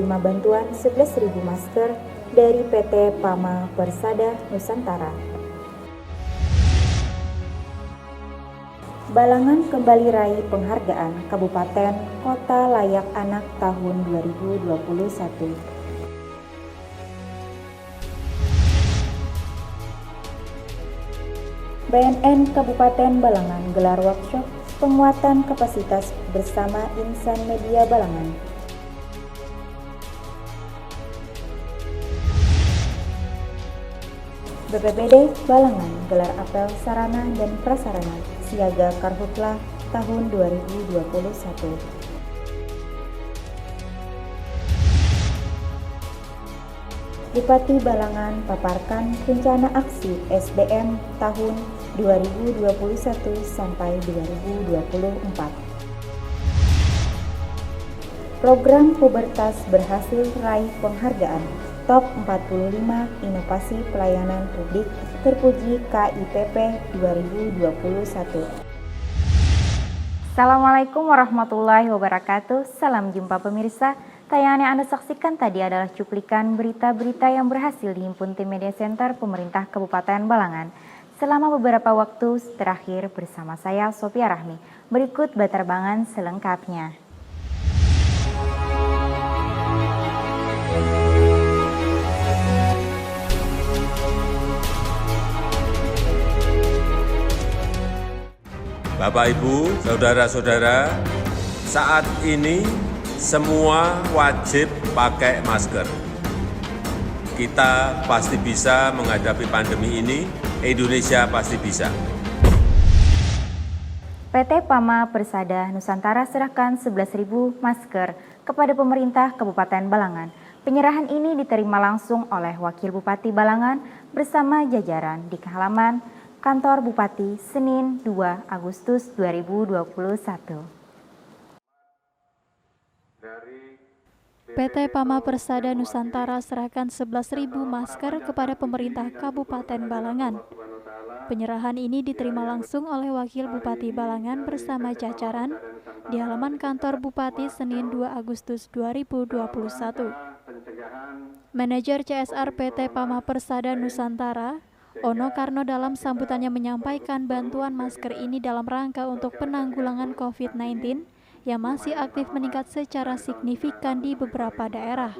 menerima bantuan 11.000 masker dari PT Pama Persada Nusantara. Balangan kembali raih penghargaan Kabupaten Kota Layak Anak tahun 2021. BNN Kabupaten Balangan gelar workshop penguatan kapasitas bersama Insan Media Balangan. BPBD Balangan gelar apel sarana dan prasarana siaga Karhutla tahun 2021. Bupati Balangan paparkan rencana aksi SBM tahun 2021 sampai 2024. Program Pubertas berhasil raih penghargaan Top 45 Inovasi Pelayanan Publik terpuji KIPP 2021. Assalamualaikum warahmatullahi wabarakatuh. Salam jumpa pemirsa. Tayangan yang Anda saksikan tadi adalah cuplikan berita-berita yang berhasil dihimpun tim Media Center Pemerintah Kabupaten Balangan selama beberapa waktu terakhir bersama saya Sophia Rahmi. Berikut baterbangan selengkapnya. Bapak, Ibu, saudara-saudara, saat ini semua wajib pakai masker. Kita pasti bisa menghadapi pandemi ini, Indonesia pasti bisa. PT Pama Persada Nusantara serahkan 11.000 masker kepada pemerintah Kabupaten Balangan. Penyerahan ini diterima langsung oleh Wakil Bupati Balangan bersama jajaran di halaman Kantor Bupati Senin 2 Agustus 2021. PT Pama Persada Nusantara serahkan 11.000 masker kepada pemerintah Kabupaten Balangan. Penyerahan ini diterima langsung oleh Wakil Bupati Balangan bersama jajaran di halaman kantor Bupati Senin 2 Agustus 2021. Manajer CSR PT Pama Persada Nusantara, Ono Karno dalam sambutannya menyampaikan bantuan masker ini dalam rangka untuk penanggulangan COVID-19 yang masih aktif meningkat secara signifikan di beberapa daerah.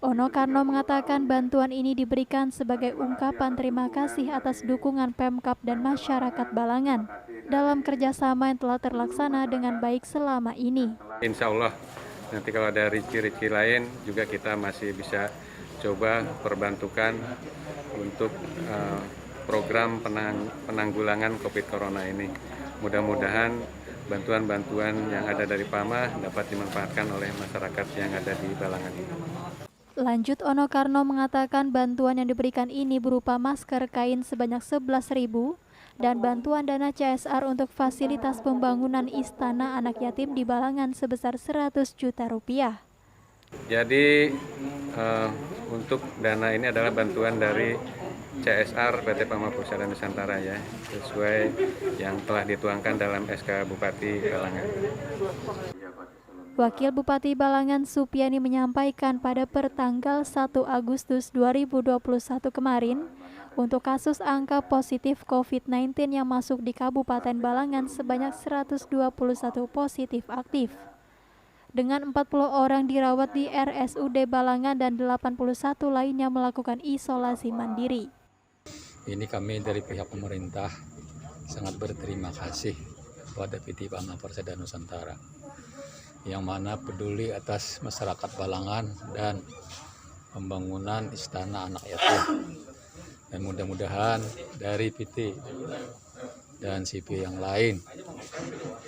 Ono Karno mengatakan bantuan ini diberikan sebagai ungkapan terima kasih atas dukungan Pemkab dan masyarakat Balangan dalam kerjasama yang telah terlaksana dengan baik selama ini. Insya Allah nanti kalau ada ricik-ricik lain juga kita masih bisa coba perbantukan untuk program penanggulangan COVID Corona ini. Mudah-mudahan bantuan-bantuan yang ada dari Pama dapat dimanfaatkan oleh masyarakat yang ada di Balangan ini. Lanjut, Ono Karno mengatakan bantuan yang diberikan ini berupa masker kain sebanyak 11.000 dan bantuan dana CSR untuk fasilitas pembangunan Istana Anak Yatim di Balangan sebesar 100 juta rupiah. Jadi untuk dana ini adalah bantuan dari CSR PT Pama Persada Nusantara ya, sesuai yang telah dituangkan dalam SK Bupati Balangan. Wakil Bupati Balangan Supiani menyampaikan pada pertanggal 1 Agustus 2021 kemarin, untuk kasus angka positif COVID-19 yang masuk di Kabupaten Balangan sebanyak 121 positif aktif. Dengan 40 orang dirawat di RSUD Balangan dan 81 lainnya melakukan isolasi mandiri. Ini kami dari pihak pemerintah sangat berterima kasih kepada PT Pama Persada Nusantara yang mana peduli atas masyarakat Balangan dan pembangunan Istana Anak Yatim. Dan mudah-mudahan dari PT dan CP yang lain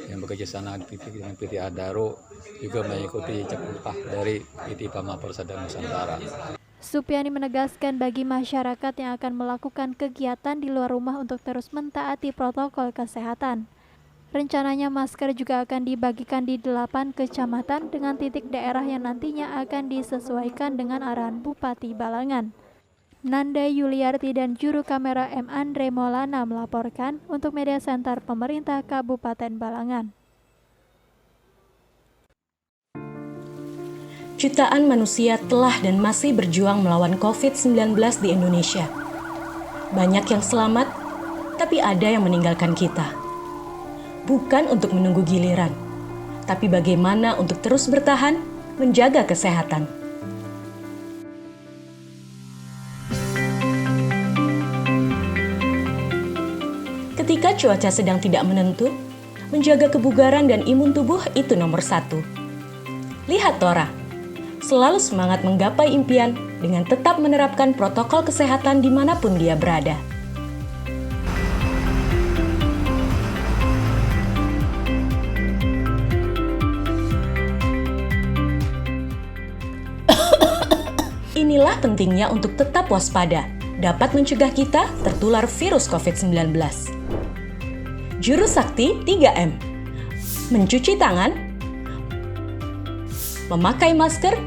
yang bekerjasama dengan PT Adaro juga mengikuti jejak dari PT Pama Persada Nusantara. Supiani menegaskan bagi masyarakat yang akan melakukan kegiatan di luar rumah untuk terus mentaati protokol kesehatan. Rencananya masker juga akan dibagikan di 8 kecamatan dengan titik daerah yang nantinya akan disesuaikan dengan arahan Bupati Balangan. Nanda Yuliarti dan juru kamera M. Andre Maulana melaporkan untuk Media Center Pemerintah Kabupaten Balangan. jutaan manusia telah dan masih berjuang melawan COVID-19 di Indonesia. Banyak yang selamat, tapi ada yang meninggalkan kita. Bukan untuk menunggu giliran, tapi bagaimana untuk terus bertahan, menjaga kesehatan. Ketika cuaca sedang tidak menentu, menjaga kebugaran dan imun tubuh itu nomor 1. Lihat Tora, selalu semangat menggapai impian dengan tetap menerapkan protokol kesehatan dimanapun dia berada. Inilah pentingnya untuk tetap waspada, dapat mencegah kita tertular virus COVID-19. Jurus sakti 3M. Mencuci tangan, memakai masker,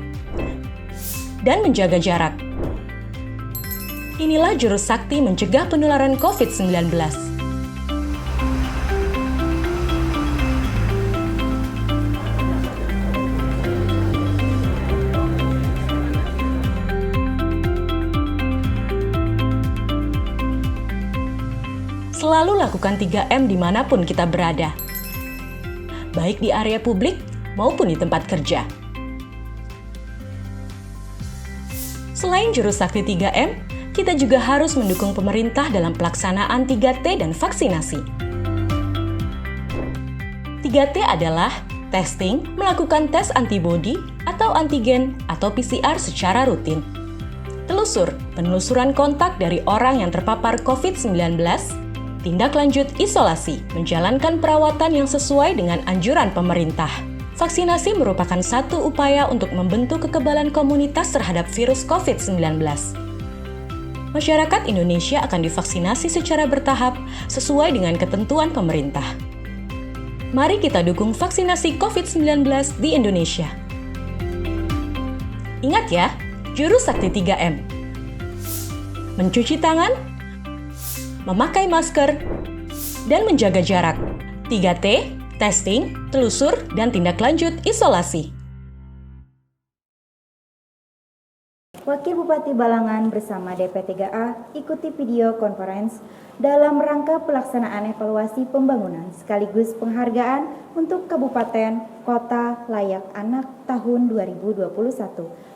dan menjaga jarak. Inilah jurus sakti mencegah penularan COVID-19. Selalu lakukan 3M dimanapun kita berada, baik di area publik maupun di tempat kerja. Selain jurus sakti 3M, kita juga harus mendukung pemerintah dalam pelaksanaan 3T dan vaksinasi. 3T adalah testing, melakukan tes antibodi atau antigen atau PCR secara rutin. Telusur, penelusuran kontak dari orang yang terpapar COVID-19, tindak lanjut isolasi, menjalankan perawatan yang sesuai dengan anjuran pemerintah. Vaksinasi merupakan satu upaya untuk membentuk kekebalan komunitas terhadap virus COVID-19. Masyarakat Indonesia akan divaksinasi secara bertahap sesuai dengan ketentuan pemerintah. Mari kita dukung vaksinasi COVID-19 di Indonesia. Ingat ya, jurus sakti 3M. Mencuci tangan, memakai masker, dan menjaga jarak. 3T, testing, telusur, dan tindak lanjut isolasi. Wakil Bupati Balangan bersama DP3A ikuti video conference dalam rangka pelaksanaan evaluasi pembangunan sekaligus penghargaan untuk Kabupaten Kota Layak Anak tahun 2021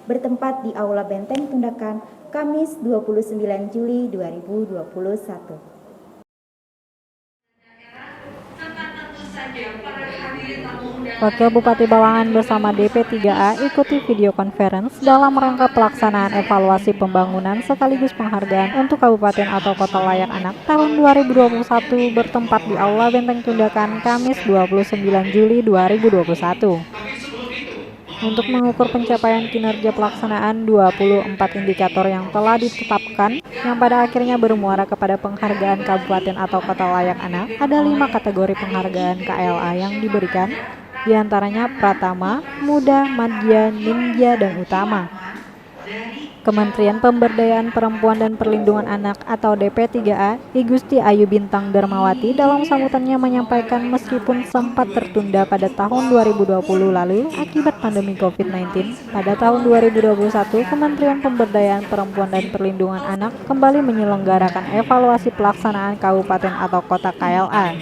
bertempat di Aula Benteng Tundakan Kamis 29 Juli 2021. Wakil Bupati Balangan bersama DP3A ikuti video conference dalam rangka pelaksanaan evaluasi pembangunan sekaligus penghargaan untuk Kabupaten atau Kota Layak Anak tahun 2021 bertempat di Aula Benteng Tundakan Kamis 29 Juli 2021. Untuk mengukur pencapaian kinerja pelaksanaan 24 indikator yang telah ditetapkan yang pada akhirnya bermuara kepada penghargaan Kabupaten atau Kota Layak Anak, ada 5 kategori penghargaan KLA yang diberikan, diantaranya Pratama, Muda, Madya, Ningya, dan Utama. Kementerian Pemberdayaan Perempuan dan Perlindungan Anak atau DP3A, I Gusti Ayu Bintang Darmawati dalam sambutannya menyampaikan meskipun sempat tertunda pada tahun 2020 lalu akibat pandemi COVID-19, pada tahun 2021 Kementerian Pemberdayaan Perempuan dan Perlindungan Anak kembali menyelenggarakan evaluasi pelaksanaan kabupaten atau kota KLA.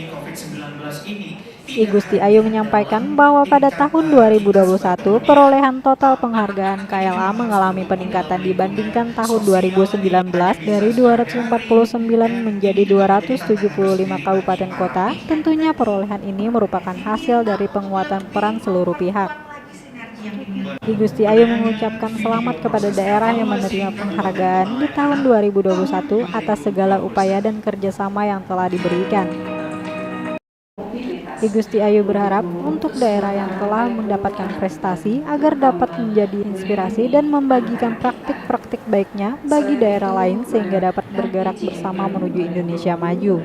I Gusti Ayu menyampaikan bahwa pada tahun 2021 perolehan total penghargaan KLA mengalami peningkatan dibandingkan tahun 2019 dari 249 menjadi 275 kabupaten kota. Tentunya perolehan ini merupakan hasil dari penguatan peran seluruh pihak. I Gusti Ayu mengucapkan selamat kepada daerah yang menerima penghargaan di tahun 2021 atas segala upaya dan kerjasama yang telah diberikan. I Gusti Ayu berharap untuk daerah yang telah mendapatkan prestasi agar dapat menjadi inspirasi dan membagikan praktik-praktik baiknya bagi daerah lain sehingga dapat bergerak bersama menuju Indonesia maju.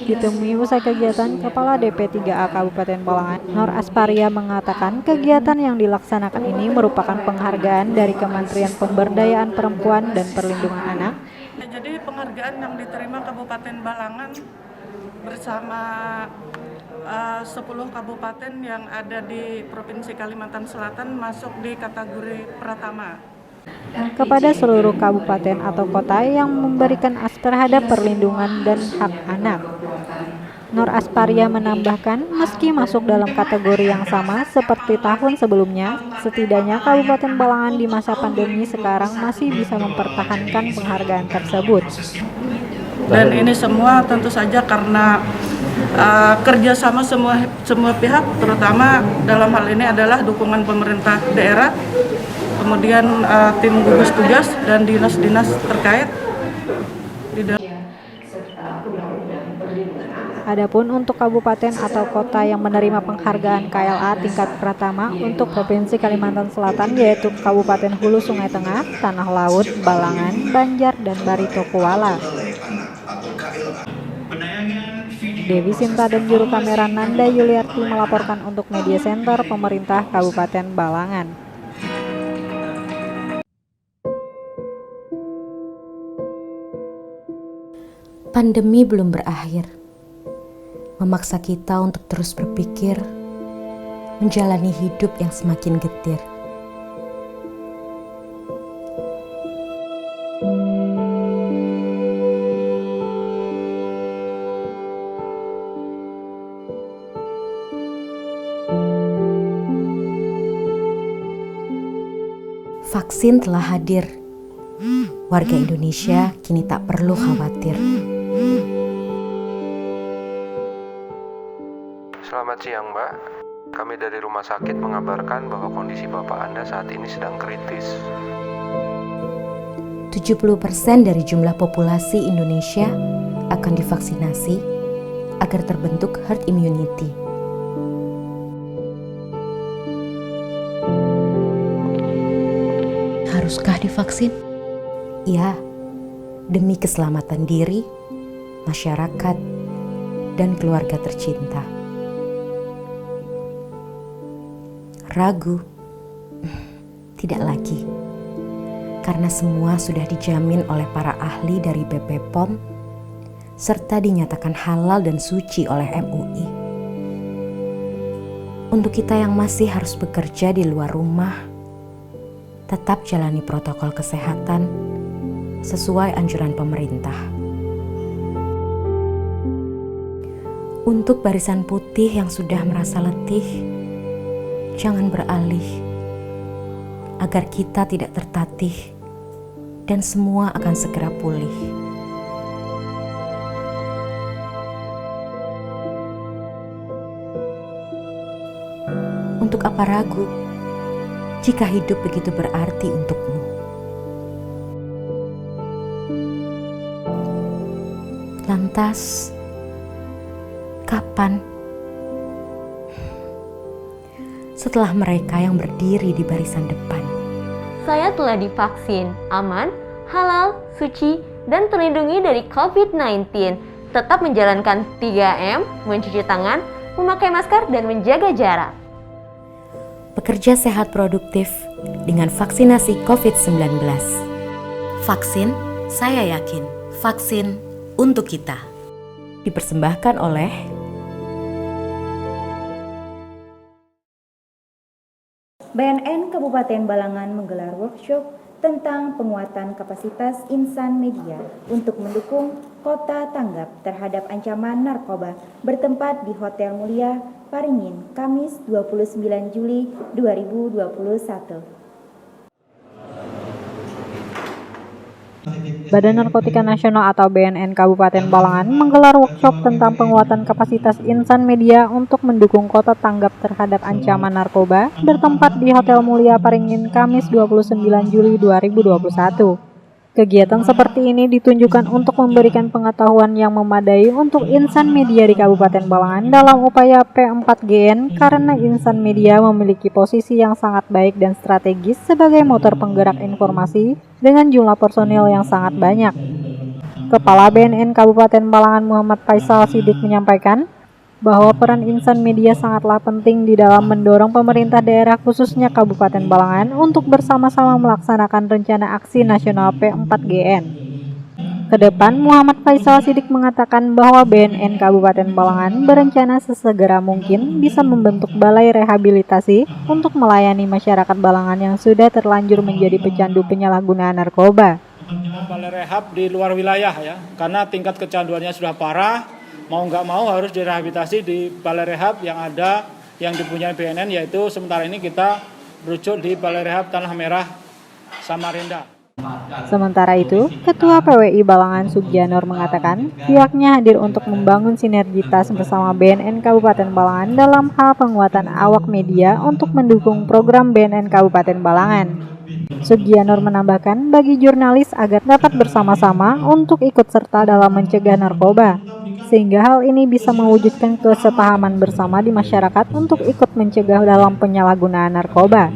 Ditemui usai kegiatan, Kepala DP3A Kabupaten Balangan, Nur Asparia mengatakan kegiatan yang dilaksanakan ini merupakan penghargaan dari Kementerian Pemberdayaan Perempuan dan Perlindungan Anak. Jadi penghargaan yang diterima Kabupaten Balangan bersama 10 kabupaten yang ada di Provinsi Kalimantan Selatan masuk di kategori Pratama. Kepada seluruh kabupaten atau kota yang memberikan akses terhadap perlindungan dan hak anak. Nur Asparia menambahkan, meski masuk dalam kategori yang sama seperti tahun sebelumnya, setidaknya Kabupaten Balangan di masa pandemi sekarang masih bisa mempertahankan penghargaan tersebut. Dan ini semua tentu saja karena kerjasama semua pihak, terutama dalam hal ini adalah dukungan pemerintah daerah, kemudian tim gugus tugas dan dinas-dinas terkait. Adapun untuk kabupaten atau kota yang menerima penghargaan KLA tingkat pertama untuk Provinsi Kalimantan Selatan yaitu Kabupaten Hulu Sungai Tengah, Tanah Laut, Balangan, Banjar, dan Barito Kuala. Dewi Sinta dan juru kamera Nanda Yuliarti melaporkan untuk Media Center Pemerintah Kabupaten Balangan. Pandemi belum berakhir, memaksa kita untuk terus berpikir, menjalani hidup yang semakin getir. Vaksin telah hadir. Warga Indonesia kini tak perlu khawatir. Selamat siang, Mbak. Kami dari rumah sakit mengabarkan bahwa kondisi Bapak Anda saat ini sedang kritis. 70% dari jumlah populasi Indonesia akan divaksinasi agar terbentuk herd immunity. Haruskah divaksin? Ya, demi keselamatan diri, masyarakat, dan keluarga tercinta. Ragu? Tidak lagi. Karena semua sudah dijamin oleh para ahli dari BP POM, serta dinyatakan halal dan suci oleh MUI. Untuk kita yang masih harus bekerja di luar rumah, tetap jalani protokol kesehatan sesuai anjuran pemerintah. Untuk barisan putih yang sudah merasa letih, jangan beralih, agar kita tidak tertatih dan semua akan segera pulih. Untuk apa ragu jika hidup begitu berarti untukmu? Lantas, kapan? Setelah mereka yang berdiri di barisan depan. Saya telah divaksin, aman, halal, suci, dan terlindungi dari COVID-19. Tetap menjalankan 3M, mencuci tangan, memakai masker, dan menjaga jarak. Bekerja sehat produktif dengan vaksinasi COVID-19. Vaksin, saya yakin. Vaksin untuk kita. Dipersembahkan oleh BNN Kabupaten Balangan menggelar workshop tentang penguatan kapasitas insan media untuk mendukung kota tanggap terhadap ancaman narkoba bertempat di Hotel Mulia, Paringin, Kamis 29 Juli 2021. Badan Narkotika Nasional atau BNN Kabupaten Balangan menggelar workshop tentang penguatan kapasitas insan media untuk mendukung kota tanggap terhadap ancaman narkoba bertempat di Hotel Mulia Paringin Kamis 29 Juli 2021. Kegiatan seperti ini ditunjukkan untuk memberikan pengetahuan yang memadai untuk insan media di Kabupaten Balangan dalam upaya P4GN karena insan media memiliki posisi yang sangat baik dan strategis sebagai motor penggerak informasi dengan jumlah personil yang sangat banyak. Kepala BNN Kabupaten Balangan Muhammad Faisal Sidik menyampaikan bahwa peran insan media sangatlah penting di dalam mendorong pemerintah daerah khususnya Kabupaten Balangan untuk bersama-sama melaksanakan rencana aksi nasional P4GN. Kedepan, Muhammad Faisal Sidik mengatakan bahwa BNN Kabupaten Balangan berencana sesegera mungkin bisa membentuk balai rehabilitasi untuk melayani masyarakat Balangan yang sudah terlanjur menjadi pecandu penyalahgunaan narkoba. Balai rehab di luar wilayah ya, karena tingkat kecanduannya sudah parah, mau nggak mau harus direhabilitasi di balai rehab yang ada, yang dipunyai BNN, yaitu sementara ini kita berujuk di Balai Rehab Tanah Merah, Samarinda. Sementara itu, Ketua PWI Balangan Sugianor mengatakan pihaknya hadir untuk membangun sinergitas bersama BNN Kabupaten Balangan dalam hal penguatan awak media untuk mendukung program BNN Kabupaten Balangan. Sugianor menambahkan bagi jurnalis agar dapat bersama-sama untuk ikut serta dalam mencegah narkoba, sehingga hal ini bisa mewujudkan kesepahaman bersama di masyarakat untuk ikut mencegah dalam penyalahgunaan narkoba.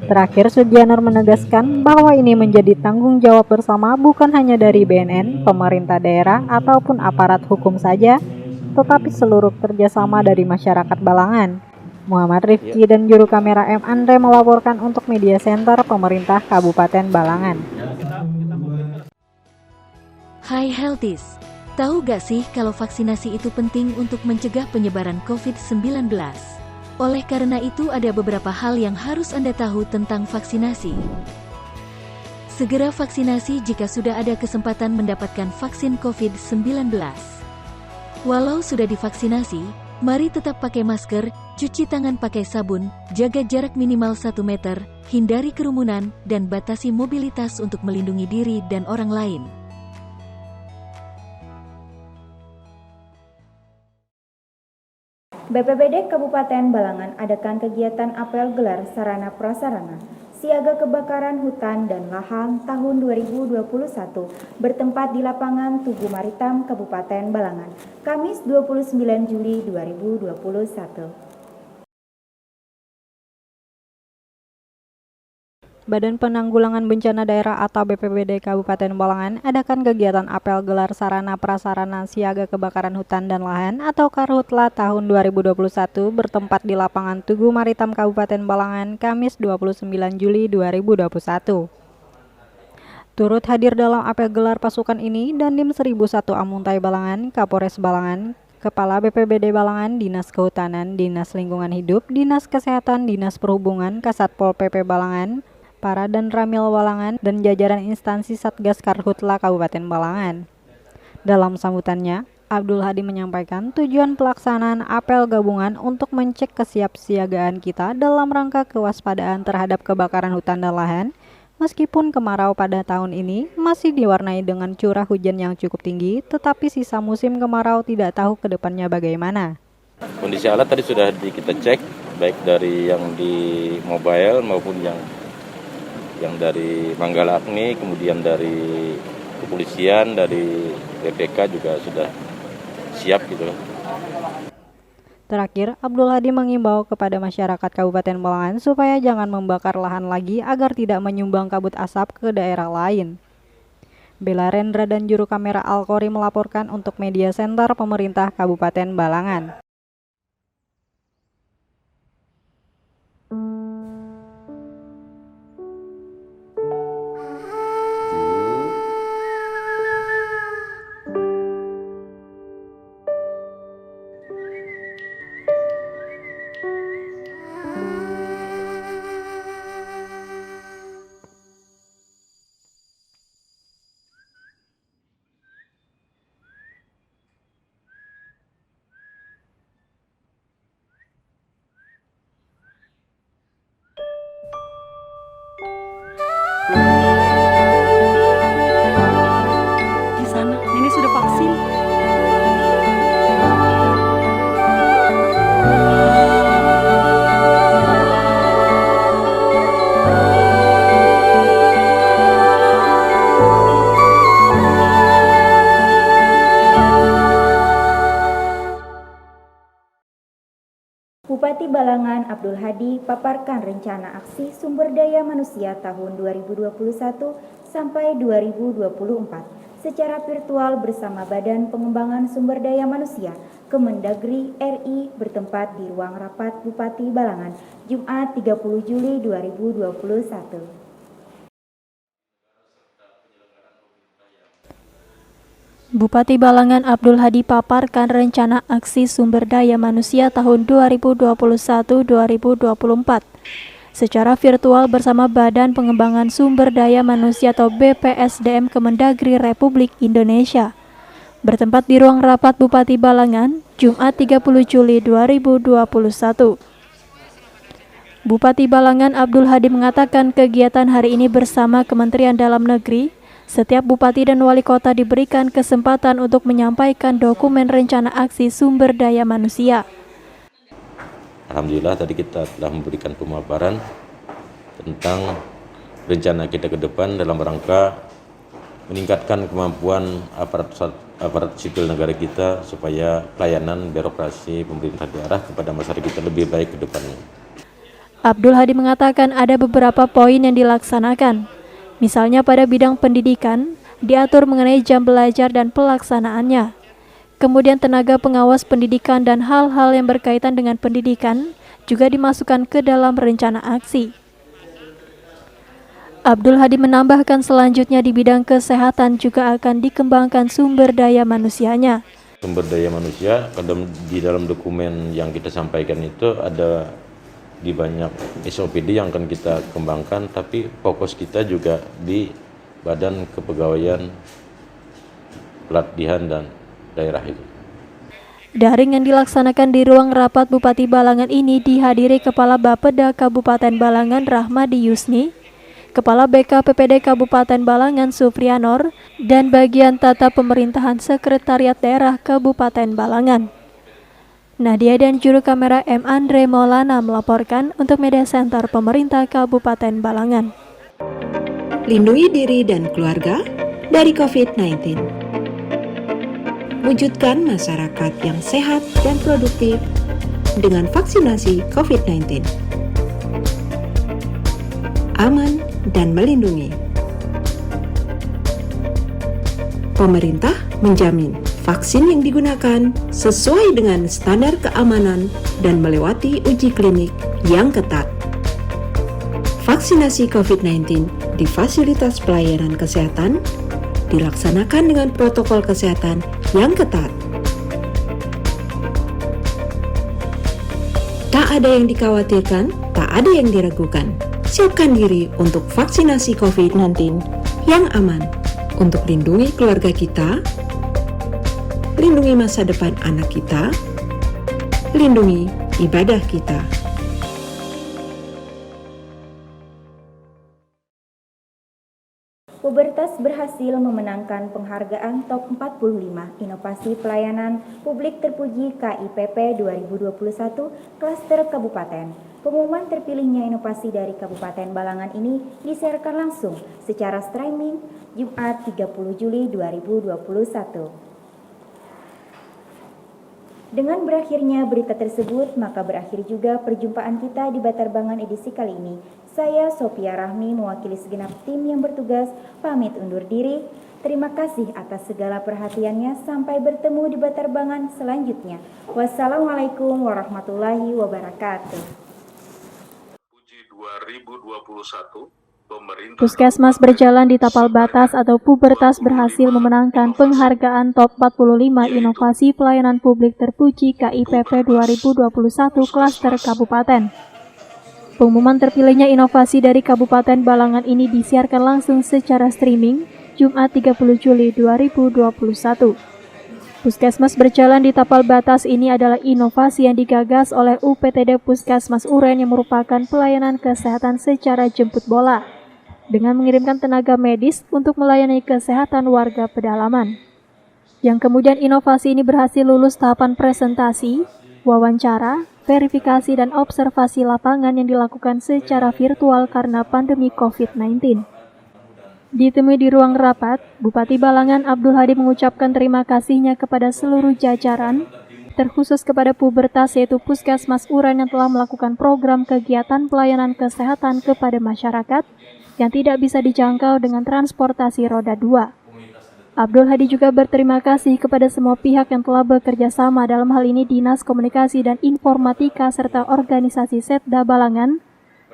Terakhir, Sugianor menegaskan bahwa ini menjadi tanggung jawab bersama bukan hanya dari BNN, pemerintah daerah, ataupun aparat hukum saja, tetapi seluruh kerjasama dari masyarakat Balangan. Muhammad Rifki dan juru kamera M. Andre melaporkan untuk Media Center Pemerintah Kabupaten Balangan. Hai Healthies, tahu gak sih kalau vaksinasi itu penting untuk mencegah penyebaran COVID-19? Oleh karena itu ada beberapa hal yang harus Anda tahu tentang vaksinasi. Segera vaksinasi jika sudah ada kesempatan mendapatkan vaksin COVID-19. Walau sudah divaksinasi, mari tetap pakai masker, cuci tangan pakai sabun, jaga jarak minimal 1 meter, hindari kerumunan, dan batasi mobilitas untuk melindungi diri dan orang lain. BPBD Kabupaten Balangan adakan kegiatan apel gelar sarana prasarana siaga kebakaran hutan dan lahan tahun 2021 bertempat di lapangan Tugu Maritim Kabupaten Balangan, Kamis 29 Juli 2021. Badan Penanggulangan Bencana Daerah atau BPBD Kabupaten Balangan adakan kegiatan apel gelar sarana prasarana siaga kebakaran hutan dan lahan atau Karhutla tahun 2021 bertempat di lapangan Tugu Maritim Kabupaten Balangan, Kamis 29 Juli 2021. Turut hadir dalam apel gelar pasukan ini Dandim 1001 Amuntai Balangan, Kapolres Balangan, Kepala BPBD Balangan, Dinas Kehutanan, Dinas Lingkungan Hidup, Dinas Kesehatan, Dinas Perhubungan, Kasatpol PP Balangan, para dan Ramil Balangan, dan jajaran instansi Satgas Karhutla Kabupaten Balangan. Dalam sambutannya, Abdul Hadi menyampaikan tujuan pelaksanaan apel gabungan untuk mencek kesiapsiagaan kita dalam rangka kewaspadaan terhadap kebakaran hutan dan lahan, meskipun kemarau pada tahun ini masih diwarnai dengan curah hujan yang cukup tinggi, tetapi sisa musim kemarau tidak tahu ke depannya bagaimana. Kondisi alat tadi sudah kita cek, baik dari yang di mobile maupun yang dari Manggala Agni, kemudian dari kepolisian, dari BPK juga sudah siap gitu. Terakhir, Abdul Hadi mengimbau kepada masyarakat Kabupaten Balangan supaya jangan membakar lahan lagi agar tidak menyumbang kabut asap ke daerah lain. Bella Rendra dan juru kamera Alkori melaporkan untuk Media Center Pemerintah Kabupaten Balangan. Di sana, Nenek sudah vaksin. Bupati Balangan Abdul Hadi paparkan rencana aksi sumber daya manusia tahun 2021 sampai 2024 secara virtual bersama Badan Pengembangan Sumber Daya Manusia Kemendagri RI bertempat di ruang rapat Bupati Balangan, Jumat 30 Juli 2021. Bupati Balangan Abdul Hadi paparkan rencana aksi sumber daya manusia tahun 2021-2024 secara virtual bersama Badan Pengembangan Sumber Daya Manusia atau BPSDM Kemendagri Republik Indonesia. Bertempat di ruang rapat Bupati Balangan, Jumat 30 Juli 2021. Bupati Balangan Abdul Hadi mengatakan kegiatan hari ini bersama Kementerian Dalam Negeri. Setiap bupati dan wali kota diberikan kesempatan untuk menyampaikan dokumen rencana aksi sumber daya manusia. Alhamdulillah tadi kita telah memberikan pemaparan tentang rencana kita ke depan dalam rangka meningkatkan kemampuan aparat sipil negara kita supaya pelayanan birokrasi pemerintah daerah kepada masyarakat kita lebih baik ke depannya. Abdul Hadi mengatakan ada beberapa poin yang dilaksanakan. Misalnya pada bidang pendidikan, diatur mengenai jam belajar dan pelaksanaannya. Kemudian tenaga pengawas pendidikan dan hal-hal yang berkaitan dengan pendidikan juga dimasukkan ke dalam rencana aksi. Abdul Hadi menambahkan selanjutnya di bidang kesehatan juga akan dikembangkan sumber daya manusianya. Sumber daya manusia, di dalam dokumen yang kita sampaikan itu ada di banyak SOPD yang akan kita kembangkan, tapi fokus kita juga di Badan Kepegawaian, Pelatihan dan Daerah itu. Daring yang dilaksanakan di ruang rapat Bupati Balangan ini dihadiri Kepala Bapeda Kabupaten Balangan Rahmadi Yusni, Kepala BKPPD Kabupaten Balangan Sufrianor, dan bagian tata pemerintahan Sekretariat Daerah Kabupaten Balangan. Nadia dan juru kamera M. Andre Maulana melaporkan untuk Media Center Pemerintah Kabupaten Balangan. Lindungi diri dan keluarga dari COVID-19. Wujudkan masyarakat yang sehat dan produktif dengan vaksinasi COVID-19. Aman dan melindungi. Pemerintah menjamin vaksin yang digunakan sesuai dengan standar keamanan dan melewati uji klinik yang ketat. Vaksinasi COVID-19 di fasilitas pelayanan kesehatan dilaksanakan dengan protokol kesehatan yang ketat. Tak ada yang dikhawatirkan, tak ada yang diragukan. Siapkan diri untuk vaksinasi COVID-19 yang aman untuk lindungi keluarga kita, lindungi masa depan anak kita, lindungi ibadah kita. Pubertas berhasil memenangkan penghargaan Top 45 Inovasi Pelayanan Publik Terpuji KIPP 2021 Klaster Kabupaten. Pengumuman terpilihnya inovasi dari Kabupaten Balangan ini disiarkan langsung secara streaming Jumat 30 Juli 2021. Dengan berakhirnya berita tersebut, maka berakhir juga perjumpaan kita di Batarbangan edisi kali ini. Saya Sophia Rahmi mewakili segenap tim yang bertugas, pamit undur diri. Terima kasih atas segala perhatiannya. Sampai bertemu di Batarbangan selanjutnya. Wassalamualaikum warahmatullahi wabarakatuh. Puji 2021. Puskesmas berjalan di tapal batas atau pubertas berhasil memenangkan penghargaan Top 45 Inovasi Pelayanan Publik Terpuji KIPP 2021 Klaster Kabupaten. Pengumuman terpilihnya inovasi dari Kabupaten Balangan ini disiarkan langsung secara streaming Jumat 30 Juli 2021. Puskesmas berjalan di tapal batas ini adalah inovasi yang digagas oleh UPTD Puskesmas Uren yang merupakan pelayanan kesehatan secara jemput bola, dengan mengirimkan tenaga medis untuk melayani kesehatan warga pedalaman. Yang kemudian inovasi ini berhasil lulus tahapan presentasi, wawancara, verifikasi dan observasi lapangan yang dilakukan secara virtual karena pandemi COVID-19. Ditemui di ruang rapat, Bupati Balangan Abdul Hadi mengucapkan terima kasihnya kepada seluruh jajaran, terkhusus kepada pubertas yaitu Puskesmas Uren yang telah melakukan program kegiatan pelayanan kesehatan kepada masyarakat yang tidak bisa dijangkau dengan transportasi roda 2. Abdul Hadi juga berterima kasih kepada semua pihak yang telah bekerja sama, dalam hal ini Dinas Komunikasi dan Informatika serta organisasi Setda Balangan,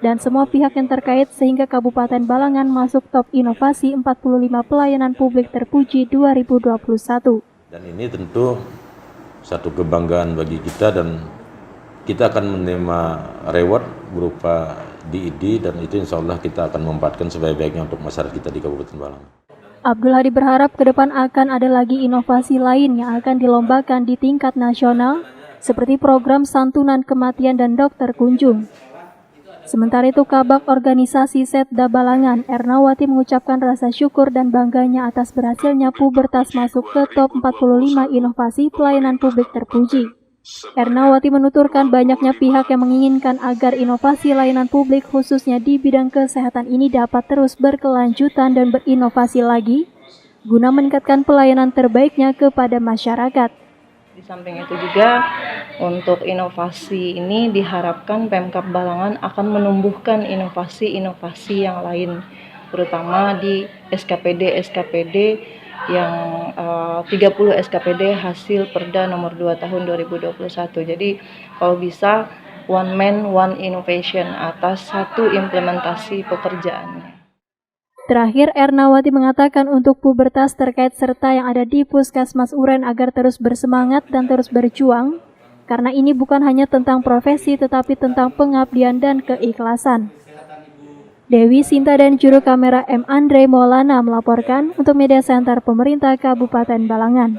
dan semua pihak yang terkait sehingga Kabupaten Balangan masuk top inovasi 45 pelayanan publik terpuji 2021. Dan ini tentu satu kebanggaan bagi kita dan kita akan menerima reward berupa DID dan itu insya Allah kita akan memanfaatkan sebaik-baiknya untuk masyarakat kita di Kabupaten Balangan. Abdul Hadi berharap ke depan akan ada lagi inovasi lain yang akan dilombakan di tingkat nasional seperti program santunan kematian dan dokter kunjung. Sementara itu, Kabak Organisasi Setda Balangan, Ernawati mengucapkan rasa syukur dan bangganya atas berhasilnya Pubertas masuk ke top 45 inovasi pelayanan publik terpuji. Ernawati menuturkan banyaknya pihak yang menginginkan agar inovasi layanan publik khususnya di bidang kesehatan ini dapat terus berkelanjutan dan berinovasi lagi guna meningkatkan pelayanan terbaiknya kepada masyarakat. Di samping itu juga untuk inovasi ini diharapkan Pemkab Balangan akan menumbuhkan inovasi-inovasi yang lain, terutama di SKPD yang 30 SKPD hasil Perda nomor 2 tahun 2021. Jadi kalau bisa one man one innovation atas satu implementasi pekerjaannya. Terakhir, Ernawati mengatakan untuk pubertas terkait serta yang ada di Puskesmas Uren agar terus bersemangat dan terus berjuang, karena ini bukan hanya tentang profesi tetapi tentang pengabdian dan keikhlasan. Dewi Sinta dan juru kamera M. Andre Maulana melaporkan untuk Media Center Pemerintah Kabupaten Balangan.